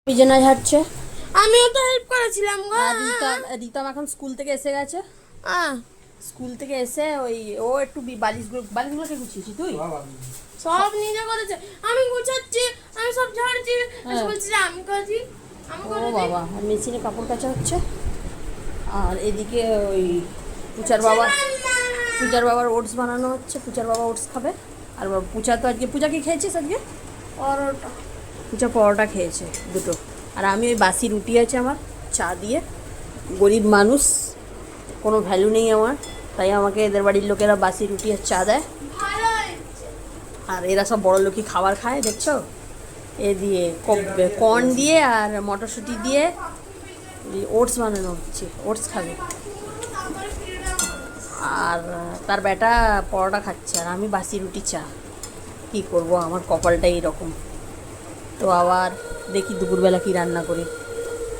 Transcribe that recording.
বিছানা ঝাড়ছে। আমিও তো হেল্প করেছিলাম গো। আর রিতম এখন স্কুল থেকে এসে গেছে। স্কুল থেকে এসে ওই ও একটু বালিশগুলোকে গুছিয়েছি। তুই সব নিজে করেছে, আমি গুছাচ্ছি, আমি সব ঝাড়ছি, বলছি যে আমি করেছি, আমি ও করেছি। বাবা, মেশিনে কাপড় কাচা হচ্ছে। আর এদিকে ওই পূজার বাবার ওটস বানানো হচ্ছে। পূজার বাবা ওটস খাবে। আর পূজা তো আজকে, পূজা কি খেয়েছিস আজকে? পরোটা। পূজা পরোটা খেয়েছে দুটো। আর আমি ওই বাসি রুটি আছে আমার, চা দিয়ে। গরিব মানুষ, কোনো ভ্যালু নেই আমার, তাই আমাকে এদের বাড়ির লোকেরা বাসি রুটি আর চা দেয়। ভালো হয়েছে। আর এরা সব বড় লোকই খাবার খায়, দেখছো? এ দিয়ে কর্ন দিয়ে আর মটরশুঁটি দিয়ে ওটস বানানো হচ্ছে, ওটস খাবে। আর তার বেটা পরোটা খাচ্ছে, আর আমি বাসি রুটি চা। কী করবো, আমার কপালটা এইরকম। তো আবার দেখি দুপুরবেলা কি রান্না করি।